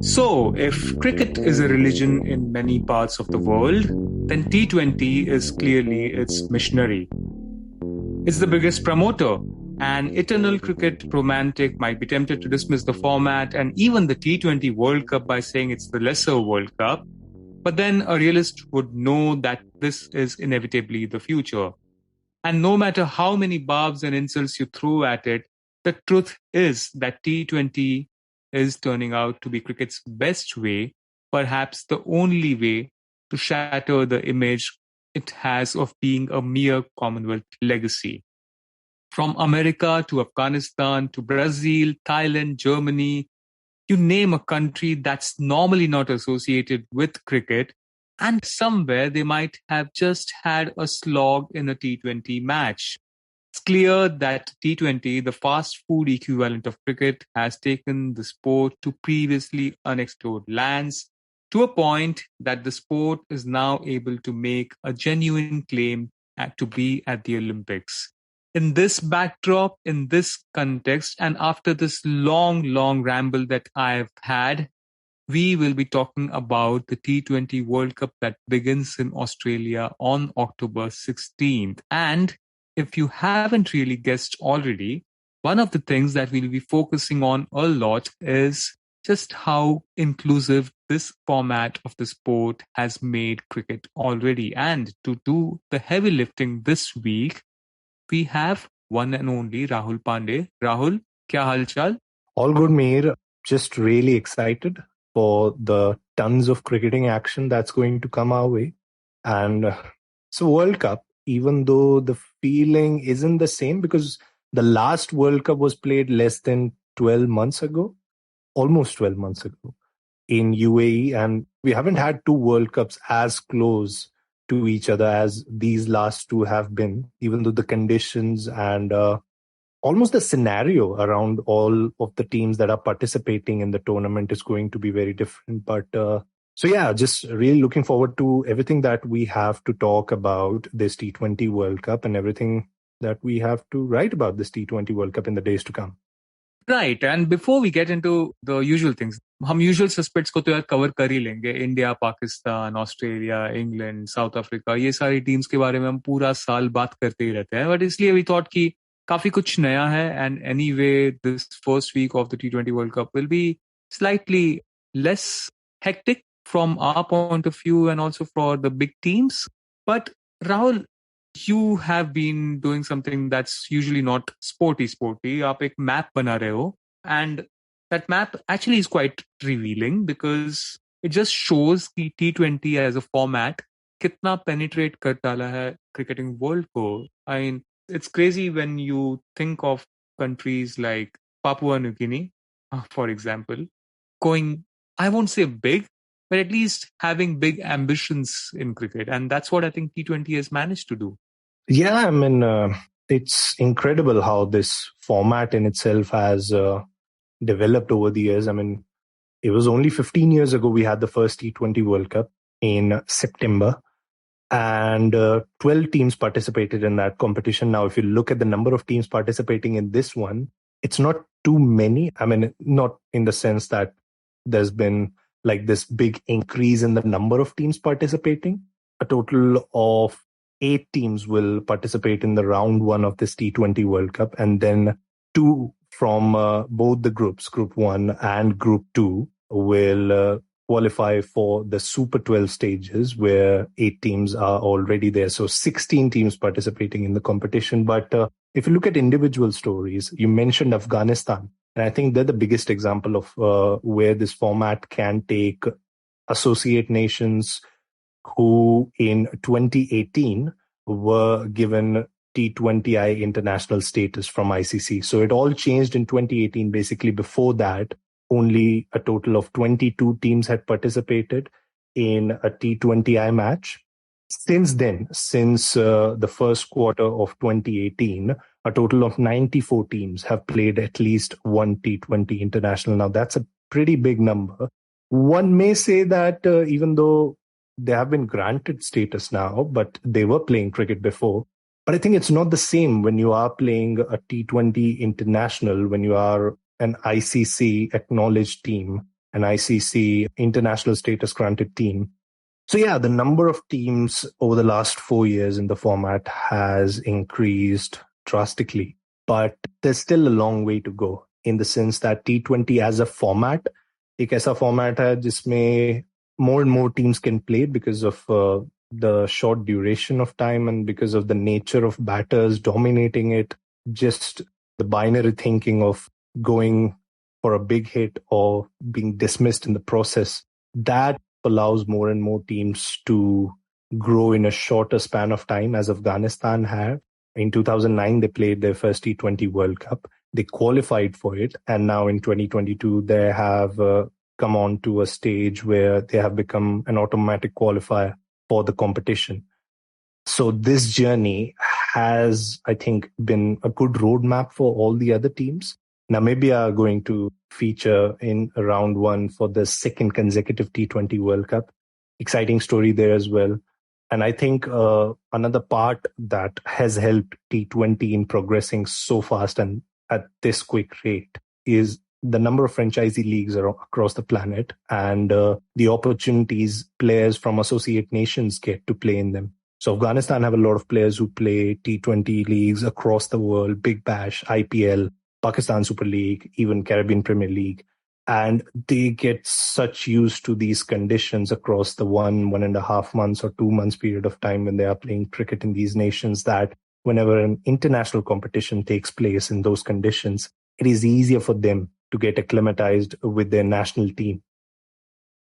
So, if cricket is a religion in many parts of the world, then T20 is clearly its missionary. It's the biggest promoter. An eternal cricket romantic might be tempted to dismiss the format and even the T20 World Cup by saying it's the lesser World Cup. But then a realist would know that this is inevitably the future. And no matter how many barbs and insults you throw at it, the truth is that T20 is turning out to be cricket's best way, perhaps the only way, to shatter the image it has of being a mere Commonwealth legacy. From America to Afghanistan to Brazil, Thailand, Germany, you name a country that's normally not associated with cricket, and somewhere they might have just had a slog in a T20 match. It's clear that T20, the fast food equivalent of cricket, has taken the sport to previously unexplored lands, to a point that the sport is now able to make a genuine claim to be at the Olympics. In this backdrop, in this context, and after this long ramble that I've had, we will be talking about the T20 World Cup that begins in Australia on October 16th. And if you haven't really guessed already, one of the things that we'll be focusing on a lot is just how inclusive this format of the sport has made cricket already. And to do the heavy lifting this week, we have one and only Rahul Pandey. Rahul, kya hal chal? All good, Mihir. Just really excited for the tons of cricketing action that's going to come our way. And so World Cup, even though the feeling isn't the same because the last World Cup was played less than 12 months ago, almost 12 months ago in UAE. And we haven't had two World Cups as close to each other as these last two have been, even though the conditions and almost the scenario around all of the teams that are participating in the tournament is going to be very different. But so yeah, just really looking forward to everything that we have to talk about this T20 World Cup and everything that we have to write about this T20 World Cup in the days to come. Right. And before we get into the usual things, हम usual suspects को तो यार cover कर ही लेंगे. India, Pakistan, Australia, England, South Africa, ये सारी teams के बारे में हम पूरा साल बात करते ही रहते हैं. But इसलिए we thought कि काफी कुछ नया है, and anyway this first week of the T20 World Cup will be slightly less hectic from our point of view and also for the big teams. But Rahul, you have been doing something that's usually not sporty. आप एक map बना रहे हो, and that map actually is quite revealing because it just shows the T20 as a format कितना penetrate कर डाला है cricketing world को. I mean, it's crazy when you think of countries like Papua New Guinea, for example, going, I won't say big, but at least having big ambitions in cricket. And that's what I think T20 has managed to do. Yeah, I mean, it's incredible how this format in itself has developed over the years. I mean, it was only 15 years ago we had the first T20 World Cup in September. And 12 teams participated in that competition. Now, if you look at the number of teams participating in this one, it's not too many. I mean, not in the sense that there's been like this big increase in the number of teams participating. A total of 8 teams will participate in the round 1 of this T20 World Cup. And then 2 from both the groups, Group 1 and Group 2, will qualify for the Super 12 stages where 8 teams are already there. So 16 teams participating in the competition. But if you look at individual stories, you mentioned Afghanistan. And I think they're the biggest example of where this format can take associate nations who in 2018 were given T20I international status from ICC. So it all changed in 2018. Basically, before that, only a total of 22 teams had participated in a T20I match. Since then, since the first quarter of 2018, a total of 94 teams have played at least one T20 international. Now, that's a pretty big number. One may say that even though they have been granted status now, but they were playing cricket before. But I think it's not the same when you are playing a T20 international, when you are an ICC acknowledged team, an ICC international status granted team. So yeah, the number of teams over the last 4 years in the format has increased drastically, but there's still a long way to go in the sense that T20 as a format, एक ऐसा format है जिसमें more and more teams can play because of the short duration of time and because of the nature of batters dominating it, just the binary thinking of going for a big hit or being dismissed in the process. That allows more and more teams to grow in a shorter span of time, as Afghanistan have. In 2009, they played their first T20 World Cup. They qualified for it. And now in 2022, they have come on to a stage where they have become an automatic qualifier for the competition. So this journey has, I think, been a good roadmap for all the other teams. Namibia are going to feature in round one for the second consecutive T20 World Cup. Exciting story there as well. And I think another part that has helped T20 in progressing so fast and at this quick rate is the number of franchisee leagues across the planet and the opportunities players from associate nations get to play in them. So Afghanistan have a lot of players who play T20 leagues across the world, Big Bash, IPL, Pakistan Super League, even Caribbean Premier League. And they get such used to these conditions across the 1.5 months or 2 months period of time when they are playing cricket in these nations that whenever an international competition takes place in those conditions, it is easier for them to get acclimatized with their national team.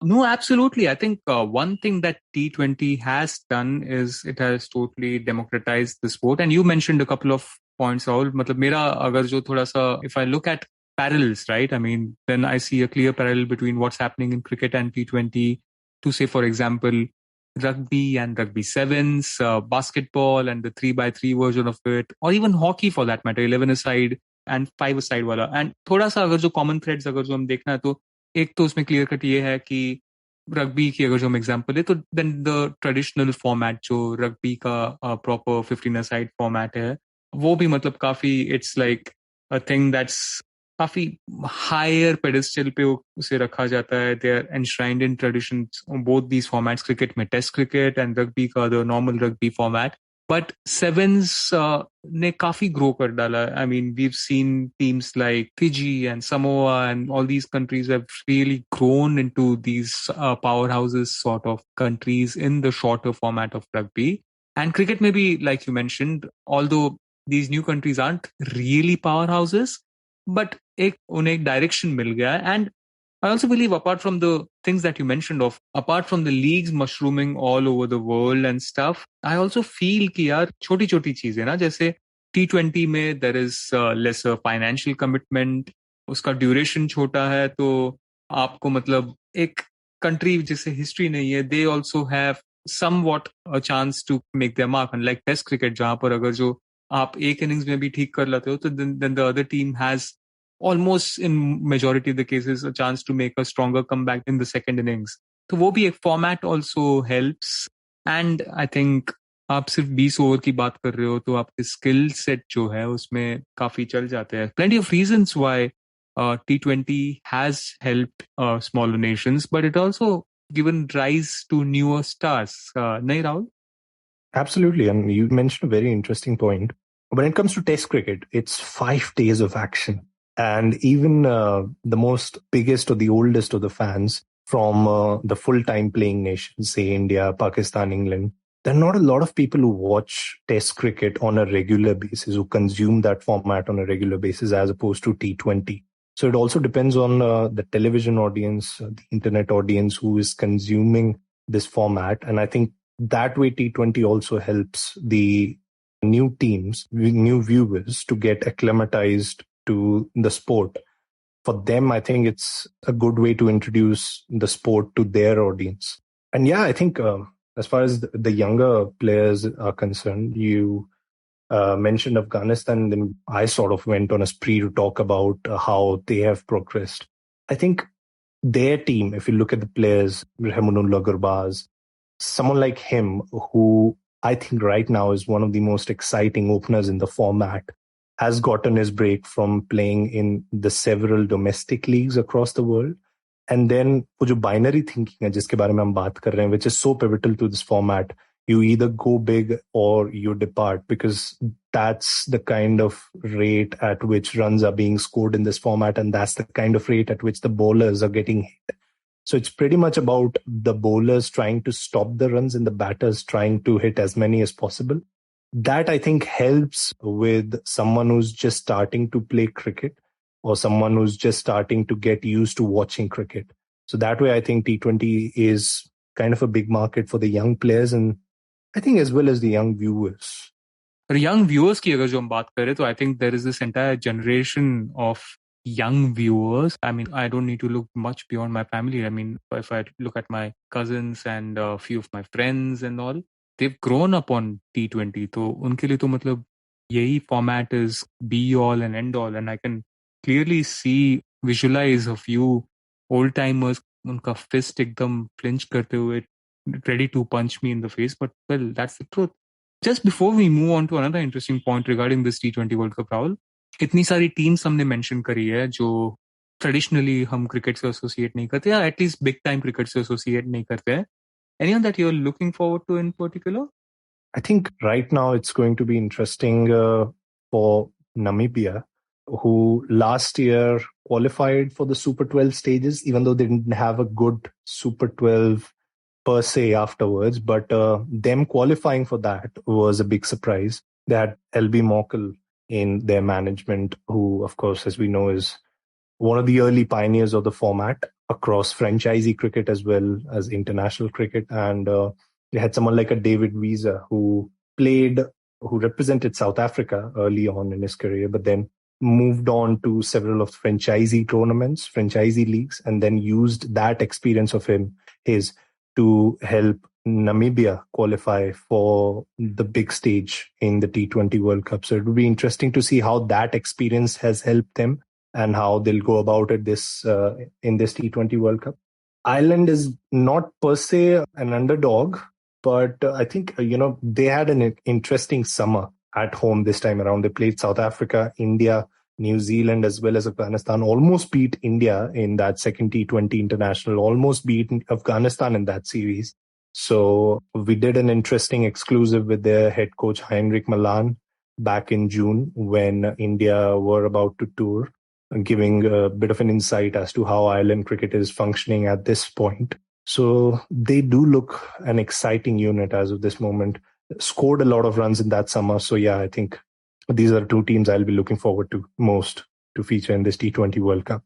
No, absolutely. I think one thing that T20 has done is it has totally democratized the sport. And you mentioned a couple of points, Rahul. मतलब मेरा अगर जो थोड़ा सा, if I look at parallels, right? I mean, then I see a clear parallel between what's happening in cricket and T20 to say, for example, rugby and rugby sevens, basketball and the 3x3 version of it, or even hockey for that matter, 11-a-side and 5-a-side वाला. And थोड़ा सा अगर जो common threads अगर जो हम देखना है तो एक तो उसमें क्लियर कट ये है कि रग्बी की अगर जो हम एग्जांपल है तो देन द ट्रेडिशनल फॉर्मेट जो रग्बी का प्रॉपर 15 साइड फॉर्मेट है वो भी मतलब काफी it's like a thing that's काफी हायर पेडेस्टल पे उसे रखा जाता है. They are enshrined in traditions both these formats, cricket में टेस्ट क्रिकेट एंड रग्बी का the normal rugby format. But sevens ने काफी grow कर डाला. I mean, we've seen teams like Fiji and Samoa and all these countries have really grown into these powerhouses sort of countries in the shorter format of rugby. And cricket maybe, like you mentioned, although these new countries aren't really powerhouses, but उन्हें एक direction मिल गया. And I also believe apart from the things that you mentioned of, apart from the leagues mushrooming all over the world and stuff, I also feel कि यार छोटी-छोटी चीजें ना जैसे T20 में there is lesser financial commitment, उसका duration छोटा है तो आपको मतलब एक country जिसे history नहीं है, they also have somewhat a chance to make their mark. Unlike test cricket जहाँ पर अगर जो आप एक innings में भी ठीक कर लेते हो तो then the other team has almost in majority of the cases a chance to make a stronger comeback in the second innings. तो वो भी एक format also helps. And I think आप सिर्फ 20 ओवर की बात कर रहे हो तो आपके स्किल सेट जो है उसमें काफी चल जाते हैं. Plenty of reasons why T20 has helped smaller nations, but it also given rise to newer stars. नहीं Rahul? Absolutely. And you mentioned a very interesting point. When it comes to Test cricket, it's 5 days of action. And even the most biggest or the oldest of the fans from the full-time playing nations, say India, Pakistan, England, there are not a lot of people who watch Test cricket on a regular basis, who consume that format on a regular basis as opposed to T20. So it also depends on the television audience, the internet audience who is consuming this format. And I think that way T20 also helps the new teams, new viewers to get acclimatized to the sport. For them, I think it's a good way to introduce the sport to their audience. And yeah, I think as far as the younger players are concerned, you mentioned Afghanistan, then I sort of went on a spree to talk about how they have progressed. I think their team, if you look at the players, Rahmanullah Gurbaz, someone like him, who I think right now is one of the most exciting openers in the format. has gotten his break from playing in the several domestic leagues across the world. And then वो जो binary thinking है जिसके बारे में हम बात कर रहे हैं, which is so pivotal to this format, you either go big or you depart, because that's the kind of rate at which runs are being scored in this format, and that's the kind of rate at which the bowlers are getting hit. So it's pretty much about the bowlers trying to stop the runs and the batters trying to hit as many as possible. That, I think, helps with someone who's just starting to play cricket or someone who's just starting to get used to watching cricket. So that way, I think T20 is kind of a big market for the young players, and I think as well as the young viewers. For young viewers की अगर जो हम बात करें तो I think there is this entire generation of young viewers. I mean, I don't need to look much beyond my family. I mean, if I look at my cousins and a few of my friends and all, they've grown up on T20. तो उनके लिए तो मतलब यही format is be all and end all. And I can clearly see, visualize a few old timers, उनका fist एकदम flinch करते हुए, ready to punch me in the face. But well, that's the truth. Just before we move on to another interesting point regarding this T20 World Cup, Rahul, इतनी सारी teams हमने mention करी है जो traditionally हम cricket से associate नहीं करते या एटलीस्ट बिग टाइम क्रिकेट से एसोसिएट नहीं करते हैं. Anyone that you're looking forward to in particular? I think right now it's going to be interesting for Namibia, who last year qualified for the Super 12 stages, even though they didn't have a good Super 12 per se afterwards, but them qualifying for that was a big surprise. They had LB Morkel in their management, who, of course, as we know, is one of the early pioneers of the format across franchisee cricket as well as international cricket. And they had someone like a David Visa who represented South Africa early on in his career, but then moved on to several of franchisee tournaments, franchisee leagues, and then used that experience of his to help Namibia qualify for the big stage in the T20 World Cup. So it will be interesting to see how that experience has helped them and how they'll go about it in this T20 World Cup. Ireland is not per se an underdog, but I think, they had an interesting summer at home this time around. They played South Africa, India, New Zealand, as well as Afghanistan. Almost beat India in that second T20 international, almost beat Afghanistan in that series. So we did an interesting exclusive with their head coach, Heinrich Malan, back in June when India were about to tour, giving a bit of an insight as to how Ireland cricket is functioning at this point. So they do look an exciting unit as of this moment. Scored a lot of runs in that summer. So yeah, I think these are two teams I'll be looking forward to most to feature in this T20 World Cup.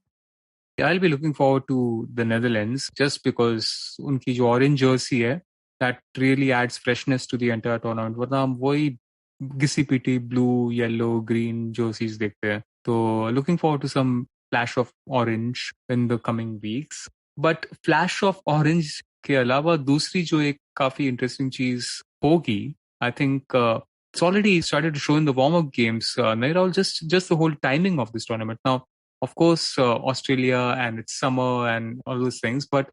Yeah, I'll be looking forward to the Netherlands just because उनकी जो orange jersey है, that really adds freshness to the entire tournament. वरना हम वही घिसी-पिटी blue, yellow, green jerseys देखते हैं. So looking forward to some flash of orange in the coming weeks. But flash of orange के अलावा दूसरी जो एक काफी interesting चीज होगी, I think it's already started to show in the warm-up games. Nairal, just the whole timing of this tournament. Now, of course, Australia and it's summer and all those things, but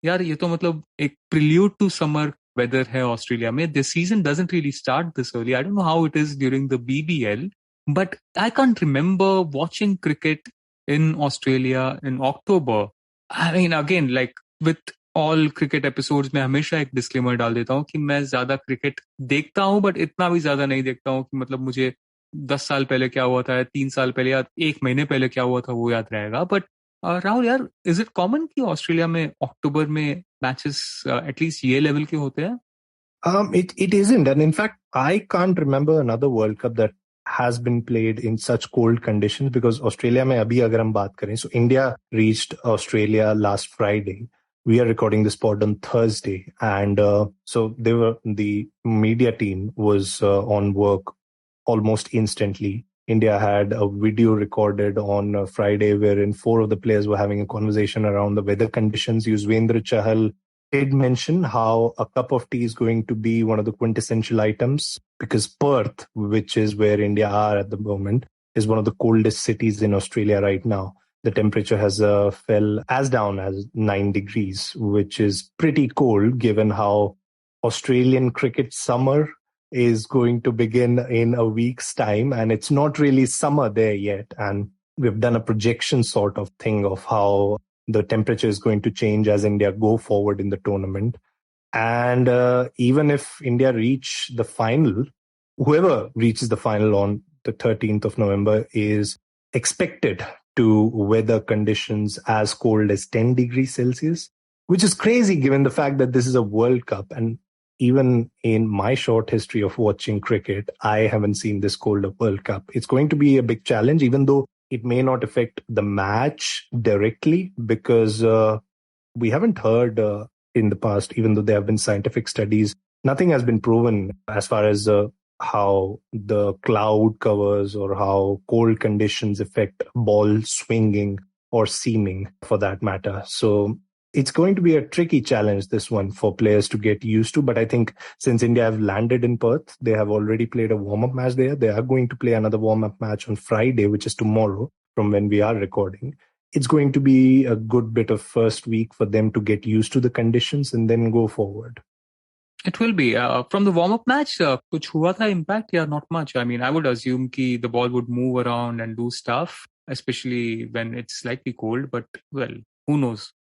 यार ये तो मतलब एक prelude to summer weather है Australia में. The season doesn't really start this early. I don't know how it is during the BBL, but I can't remember watching cricket in Australia in October. I mean, again, like with all cricket episodes में हमेशा एक disclaimer डाल देता हूँ कि मैं ज्यादा cricket देखता हूँ बट इतना भी ज्यादा नहीं देखता हूँ कि मतलब मुझे 10 साल पहले क्या हुआ था, 3 साल पहले या 1 महीने पहले क्या हुआ था वो याद रहेगा. बट राहुल यार, इज इट कॉमन कि ऑस्ट्रेलिया में अक्टूबर में मैचेस एटलीस्ट ये लेवल के होते हैं? It isn't, and in fact I can't remember another World Cup that has been played in such cold conditions, because Australia में अभी अगर हम बात करें, so India reached Australia last Friday. We are recording this pod on Thursday, and so the media team was on work almost instantly. India had a video recorded on Friday wherein 4 of the players were having a conversation around the weather conditions. Yuzvendra Chahal did mention how a cup of tea is going to be one of the quintessential items, because Perth, which is where India are at the moment, is one of the coldest cities in Australia right now. The temperature has fell as down as 9 degrees, which is pretty cold given how Australian cricket summer is going to begin in a week's time, and it's not really summer there yet. And we've done a projection sort of thing of how the temperature is going to change as India go forward in the tournament. And even if India reach the final, whoever reaches the final on the 13th of November is expected to weather conditions as cold as 10 degrees Celsius, which is crazy given the fact that this is a World Cup. And even in my short history of watching cricket, I haven't seen this cold a World Cup. It's going to be a big challenge, even though it may not affect the match directly, because we haven't heard in the past, even though there have been scientific studies, nothing has been proven as far as how the cloud covers or how cold conditions affect ball swinging or seaming for that matter. So it's going to be a tricky challenge, this one, for players to get used to. But I think since India have landed in Perth, they have already played a warm-up match there. They are going to play another warm-up match on Friday, which is tomorrow from when we are recording. It's going to be a good bit of first week for them to get used to the conditions and then go forward. It will be. From the warm-up match, kuch hua tha impact? Yeah, not much. I mean, I would assume ki the ball would move around and do stuff, especially when it's slightly cold. But, well, who knows?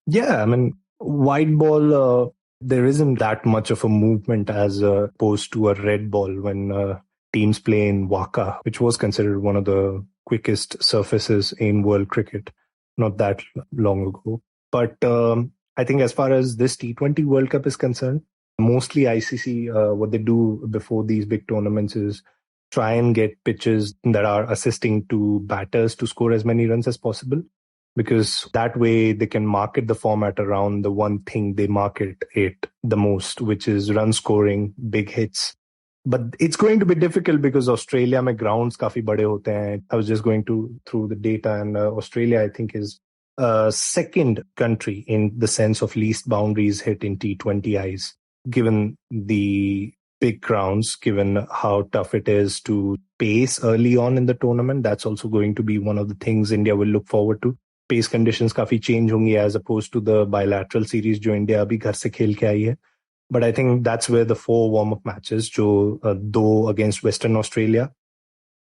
Yeah, I mean, white ball, there isn't that much of a movement as opposed to a red ball when teams play in Waka, which was considered one of the quickest surfaces in world cricket not that long ago. But I think as far as this T20 World Cup is concerned, mostly ICC, what they do before these big tournaments is try and get pitches that are assisting to batters to score as many runs as possible, because that way they can market the format around the one thing they market it the most, which is run scoring, big hits. But it's going to be difficult because Australia mein grounds kafi bade hote hain. I was just going through the data, and Australia, I think, is second country in the sense of least boundaries hit in T20 eyes, given the big grounds, given how tough it is to pace early on in the tournament. That's also going to be one of the things India will look forward to. Pace conditions काफी change होंगी as opposed to the bilateral series जो India अभी घर से खेल के आई है. But I think that's where the 4 warm-up matches, जो 2 against Western Australia,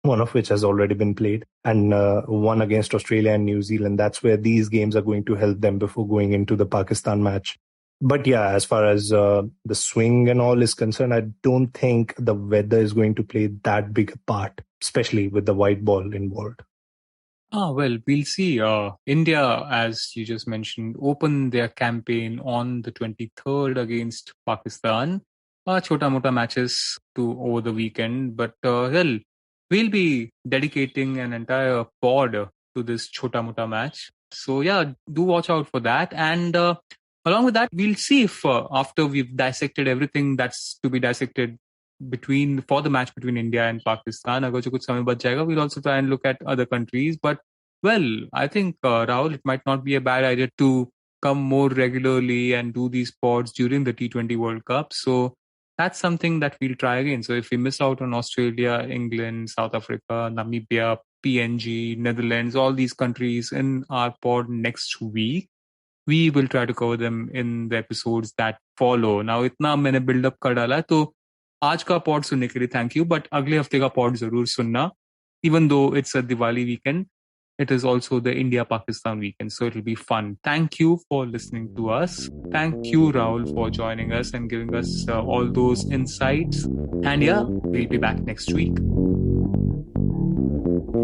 one of which has already been played, and 1 against Australia and New Zealand. That's where these games are going to help them before going into the Pakistan match. But yeah, as far as the swing and all is concerned, I don't think the weather is going to play that big a part, especially with the white ball involved. Well, we'll see. India, as you just mentioned, opened their campaign on the 23rd against Pakistan. Chota-mota matches over the weekend. But, well, we'll be dedicating an entire pod to this chota-mota match. So, yeah, do watch out for that. And along with that, we'll see if after we've dissected everything that's to be dissected for the match between India and Pakistan, agar jo kuch samay bach jayega, we'll also try and look at other countries. But, well, I think, Rahul, it might not be a bad idea to come more regularly and do these pods during the T20 World Cup. So that's something that we'll try again. So if we miss out on Australia, England, South Africa, Namibia, PNG, Netherlands, all these countries in our pod next week, we will try to cover them in the episodes that follow. Now, इतना मैंने build up कर डाला है, तो आज का pod सुनने के लिए thank you, but अगले हफ्ते का pod जरूर सुनना. Even though it's a Diwali weekend, it is also the India-Pakistan weekend, so it'll be fun. Thank you for listening to us. Thank you, Rahul, for joining us and giving us all those insights. And yeah, we'll be back next week.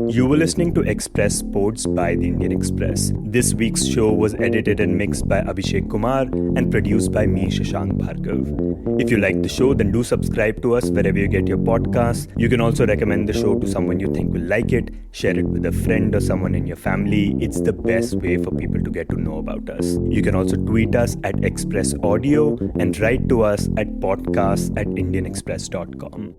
You were listening to Express Sports by the Indian Express. This week's show was edited and mixed by Abhishek Kumar and produced by me, Shashank Bhargav. If you like the show, then do subscribe to us wherever you get your podcasts. You can also recommend the show to someone you think will like it. Share it with a friend or someone in your family. It's the best way for people to get to know about us. You can also tweet us at Express Audio and write to us at podcasts@indianexpress.com.